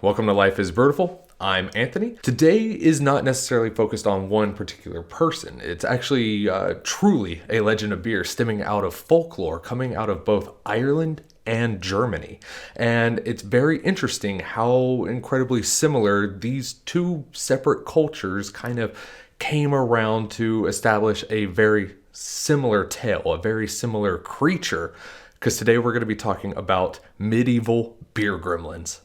Welcome to Life is Beautiful. I'm Anthony. Today is not necessarily focused on one particular person. It's actually truly a legend of beer stemming out of folklore coming out of both Ireland and Germany. And it's very interesting how incredibly similar these two separate cultures kind of came around to establish a very similar tale, a very similar creature. Because today we're going to be talking about medieval beer gremlins.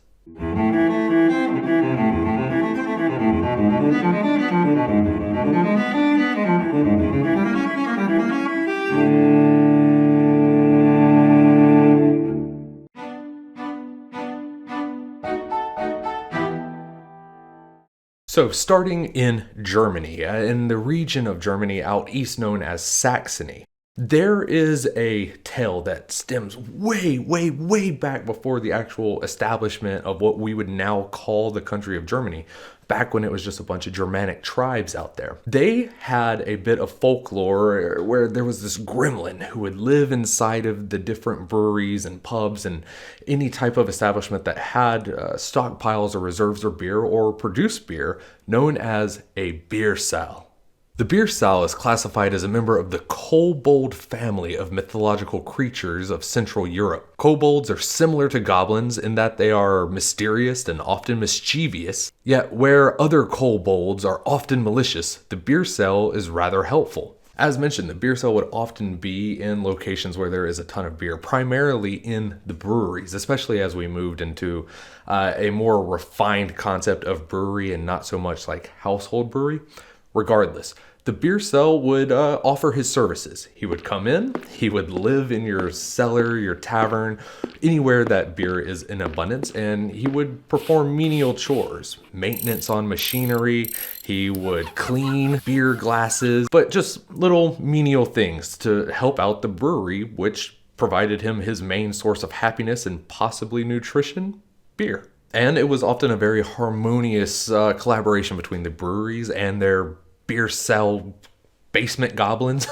So starting in Germany, in the region of Germany out east known as Saxony, there is a tale that stems way back before the actual establishment of what we would now call the country of Germany, back when it was just a bunch of Germanic tribes out there. They had a bit of folklore where there was this gremlin who would live inside of the different breweries and pubs and any type of establishment that had stockpiles or reserves of beer or produced beer, known as a beer sow. The beer sow is classified as a member of the kobold family of mythological creatures of Central Europe. Kobolds are similar to goblins in that they are mysterious and often mischievous, yet where other kobolds are often malicious, the beer sow is rather helpful. As mentioned, the beer sow would often be in locations where there is a ton of beer, primarily in the breweries, especially as we moved into a more refined concept of brewery and not so much like household brewery. Regardless, the beer sow would offer his services. He would come in, he would live in your cellar, your tavern, anywhere that beer is in abundance, and he would perform menial chores, maintenance on machinery, he would clean beer glasses, but just little menial things to help out the brewery, which provided him his main source of happiness and possibly nutrition, beer. And it was often a very harmonious collaboration between the breweries and their beer sow basement goblins.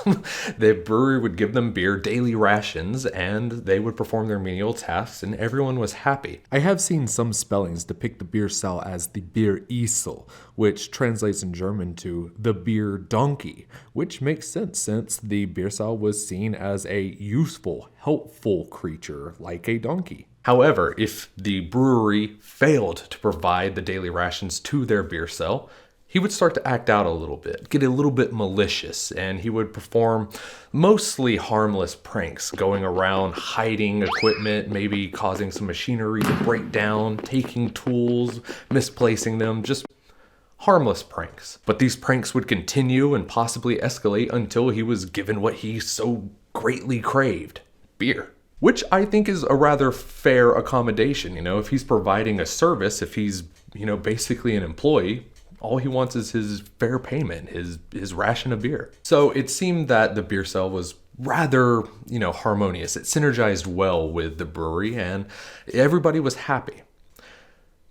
The brewery would give them beer, daily rations, and they would perform their menial tasks, and everyone was happy. I have seen some spellings depict the beer sow as the beer esel, which translates in German to the beer donkey, which makes sense since the beer sow was seen as a useful, helpful creature like a donkey. However, if the brewery failed to provide the daily rations to their beer sow, he would start to act out a little bit, get a little bit malicious, and he would perform mostly harmless pranks, going around hiding equipment, maybe causing some machinery to break down, taking tools, misplacing them, just harmless pranks. But these pranks would continue and possibly escalate until he was given what he so greatly craved, beer. Which I think is a rather fair accommodation. If he's providing a service, if he's, basically an employee, all he wants is his fair payment, his ration of beer. So it seemed that the beer sow was rather, harmonious. It synergized well with the brewery and everybody was happy.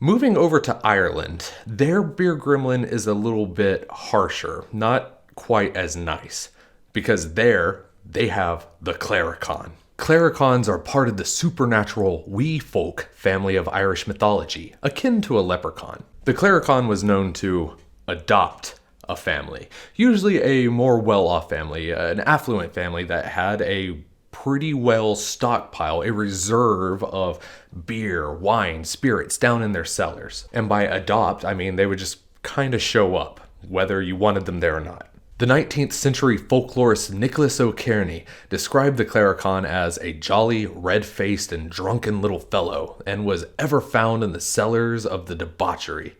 Moving over to Ireland, their beer gremlin is a little bit harsher, not quite as nice, because there they have the clericon. Clericons are part of the supernatural wee folk family of Irish mythology, akin to a leprechaun. The clericon was known to adopt a family, usually a more well-off family, an affluent family that had a pretty well stockpile, a reserve of beer, wine, spirits down in their cellars. And by adopt, I mean they would just kind of show up, whether you wanted them there or not. The 19th century folklorist Nicholas O'Kearney described the clericon as a jolly, red-faced, and drunken little fellow, and was ever found in the cellars of the debauchery,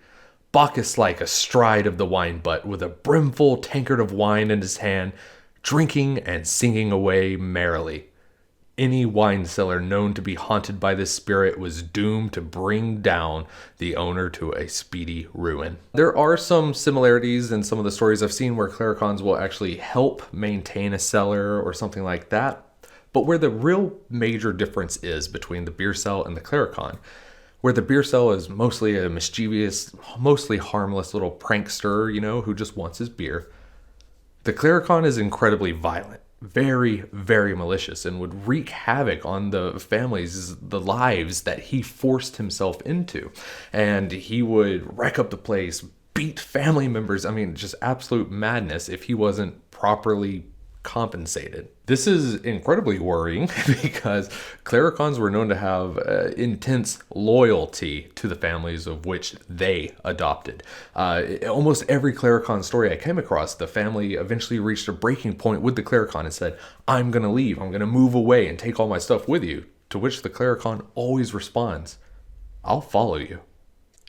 Bacchus-like astride of the wine butt, with a brimful tankard of wine in his hand, drinking and singing away merrily. Any wine cellar known to be haunted by this spirit was doomed to bring down the owner to a speedy ruin. There are some similarities in some of the stories I've seen where clericons will actually help maintain a cellar or something like that. But where the real major difference is between the beer sow and the clericon, where the beer sow is mostly a mischievous, mostly harmless little prankster, who just wants his beer, the clericon is incredibly violent. very, very malicious and would wreak havoc on the families, the lives that he forced himself into. And he would wreck up the place, beat family members. I mean, just absolute madness if he wasn't properly compensated. This is incredibly worrying because clericons were known to have intense loyalty to the families of which they adopted. Almost every clericon story I came across, the family eventually reached a breaking point with the clericon and said, "I'm going to leave, I'm going to move away and take all my stuff with you." To which the clericon always responds, "I'll follow you."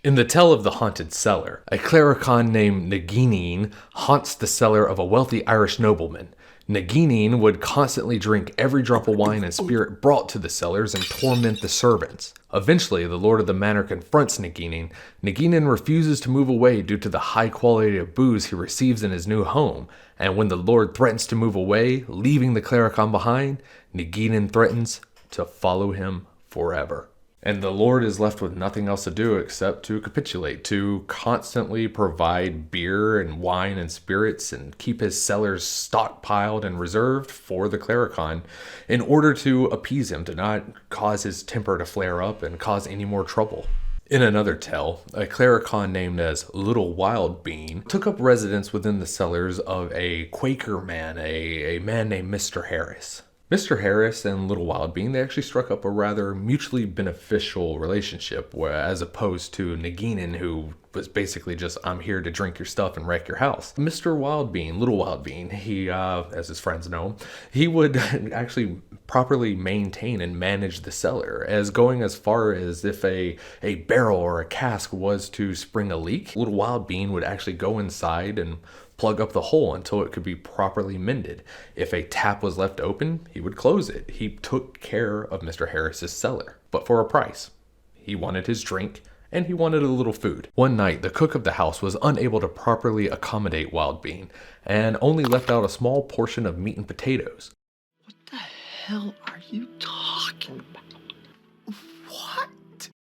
In the tale of the haunted cellar, a clericon named Naginin haunts the cellar of a wealthy Irish nobleman. Naginin would constantly drink every drop of wine and spirit brought to the cellars and torment the servants. Eventually, the lord of the manor confronts Naginin. Naginin refuses to move away due to the high quality of booze he receives in his new home, and when the lord threatens to move away, leaving the clericon behind, Naginin threatens to follow him forever. And the Lord is left with nothing else to do except to capitulate, to constantly provide beer and wine and spirits and keep his cellars stockpiled and reserved for the clericon in order to appease him, to not cause his temper to flare up and cause any more trouble. In another tale, a clericon named as Little Wild Bean took up residence within the cellars of a Quaker man, a man named Mr. Harris. Mr. Harris and Little Wild Bean, they actually struck up a rather mutually beneficial relationship, as opposed to Naginin, who was basically just, "I'm here to drink your stuff and wreck your house." Mr. Wild Bean, Little Wild Bean, he, as his friends know, he would actually properly maintain and manage the cellar, as going as far as if a barrel or a cask was to spring a leak, Little Wild Bean would actually go inside and plug up the hole until it could be properly mended. If a tap was left open, he would close it. He took care of Mr. Harris's cellar, but for a price. He wanted his drink, and he wanted a little food. One night, the cook of the house was unable to properly accommodate Wild Bean, and only left out a small portion of meat and potatoes. What the hell are you talking about? What?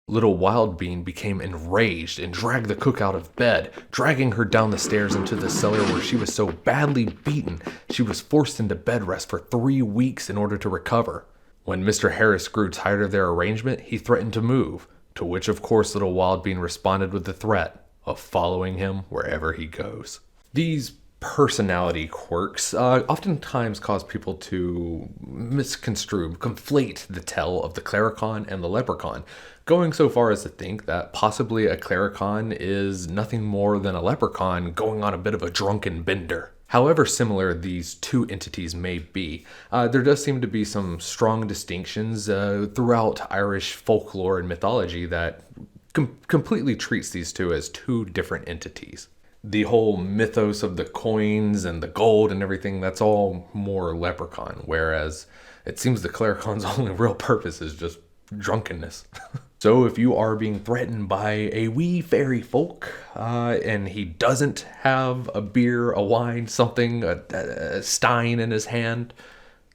Little Wild Bean became enraged and dragged the cook out of bed, dragging her down the stairs into the cellar where she was so badly beaten she was forced into bed rest for 3 weeks in order to recover. When Mr. Harris grew tired of their arrangement, he threatened to move, to which of course Little Wild Bean responded with the threat of following him wherever he goes. These personality quirks oftentimes cause people to misconstrue, conflate the tale of the clericon and the leprechaun, going so far as to think that possibly a clericon is nothing more than a leprechaun going on a bit of a drunken bender. However similar these two entities may be, there does seem to be some strong distinctions throughout Irish folklore and mythology that completely treats these two as two different entities. The whole mythos of the coins and the gold and everything, that's all more leprechaun, whereas it seems the clericon's only real purpose is just drunkenness. So if you are being threatened by a wee fairy folk, and he doesn't have a beer, a wine, something, a stein in his hand,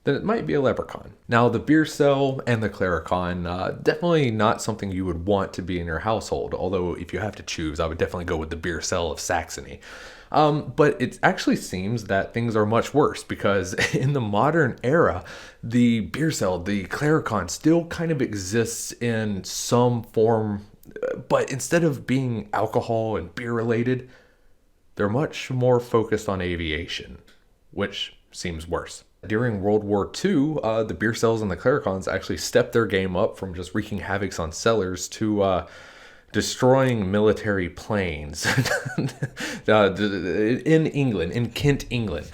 then it might be a leprechaun. Now, the beer cell and the clericon, definitely not something you would want to be in your household, although if you have to choose, I would definitely go with the beer cell of Saxony. But it actually seems that things are much worse, because in the modern era, the beer cell, the clericon, still kind of exists in some form, but instead of being alcohol and beer related, they're much more focused on aviation, which seems worse. During World War II, the beer cells and the clericons actually stepped their game up from just wreaking havoc on cellars to destroying military planes. In England, in Kent, England,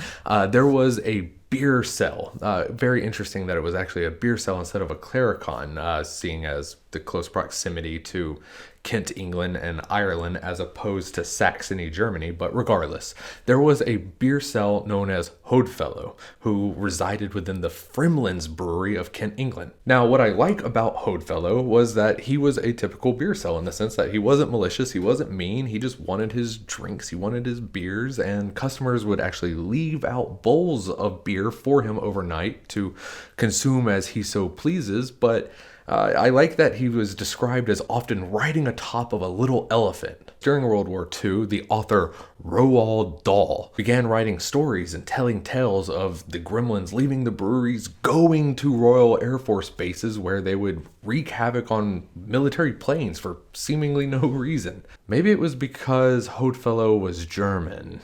there was a beer cell. Very interesting that it was actually a beer cell instead of a clericon, seeing as the close proximity to Kent, England, and Ireland as opposed to Saxony, Germany. But regardless, there was a beer cell known as Hodefellow who resided within the Grimmlins brewery of Kent, England. Now, what I like about Hodefellow was that he was a typical beer cell in the sense that he wasn't malicious, he wasn't mean, he just wanted his drinks, he wanted his beers, and customers would actually leave out bowls of beer for him overnight to consume as he so pleases. But I like that he was described as often riding atop of a little elephant. During World War II, the author Roald Dahl began writing stories and telling tales of the Grimmlins leaving the breweries, going to Royal Air Force bases where they would wreak havoc on military planes for seemingly no reason. Maybe it was because Hoedfellow was German.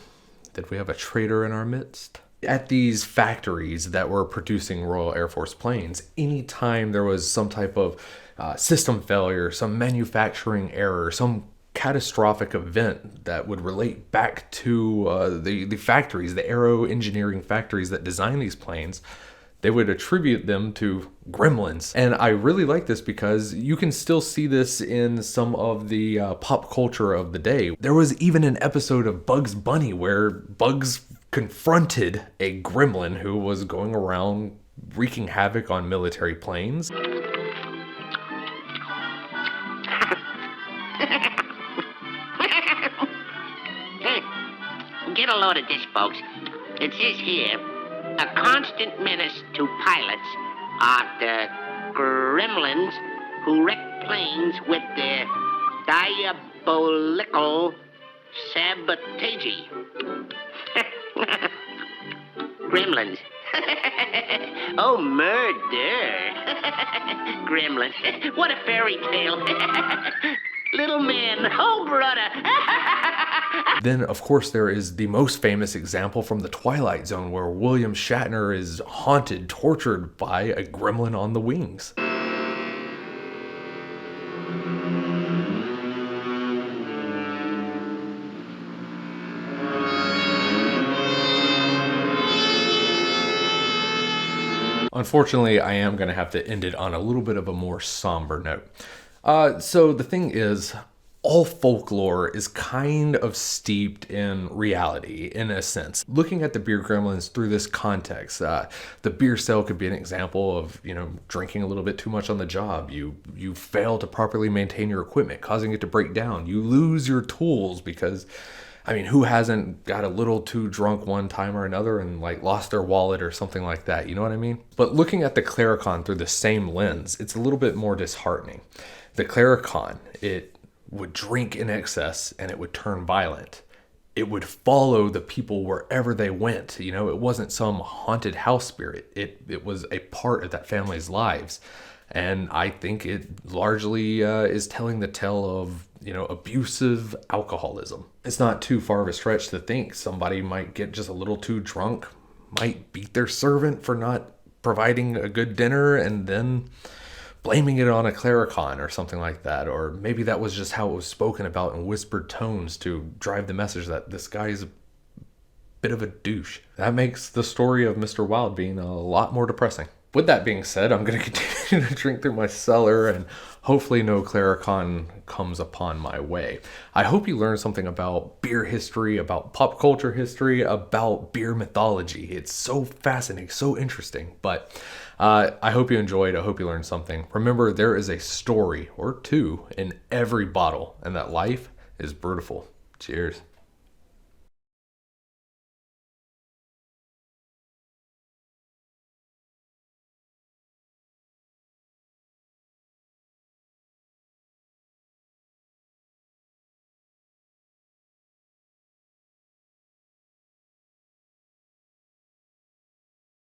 Did we have a traitor in our midst? At these factories that were producing Royal Air Force planes, anytime there was some type of system failure, some manufacturing error, some catastrophic event that would relate back to the factories, the aero engineering factories that design these planes, they would attribute them to gremlins. And I really like this because you can still see this in some of the pop culture of the day. There was even an episode of Bugs Bunny where Bugs confronted a gremlin who was going around wreaking havoc on military planes. Hey, get a load of this, folks. It says here, a constant menace to pilots are the gremlins who wreck planes with their diabolical sabotage. Gremlins. Oh, murder. Gremlins. What a fairy tale. Little man. Oh, brother. Then, of course, there is the most famous example from The Twilight Zone where William Shatner is haunted, tortured by a gremlin on the wings. Unfortunately, I am going to have to end it on a little bit of a more somber note. So the thing is, all folklore is kind of steeped in reality, in a sense. Looking at the beer gremlins through this context, the beer cell could be an example of, drinking a little bit too much on the job. You fail to properly maintain your equipment, causing it to break down. You lose your tools because, who hasn't got a little too drunk one time or another and lost their wallet or something like that? You know what I mean? But looking at the Claricon through the same lens, it's a little bit more disheartening. The Claricon, it would drink in excess and it would turn violent. It would follow the people wherever they went. It wasn't some haunted house spirit. It was a part of that family's lives. And I think it largely is telling the tale of, abusive alcoholism. It's not too far of a stretch to think somebody might get just a little too drunk, might beat their servant for not providing a good dinner, and then blaming it on a Claricon or something like that. Or maybe that was just how it was spoken about in whispered tones to drive the message that this guy is a bit of a douche. That makes the story of Mr. Wilde being a lot more depressing. With that being said, I'm going to continue to drink through my cellar and hopefully no Claricon comes upon my way. I hope you learned something about beer history, about pop culture history, about beer mythology. It's so fascinating, so interesting. But I hope you enjoyed. I hope you learned something. Remember, there is a story or two in every bottle, and that life is beautiful. Cheers.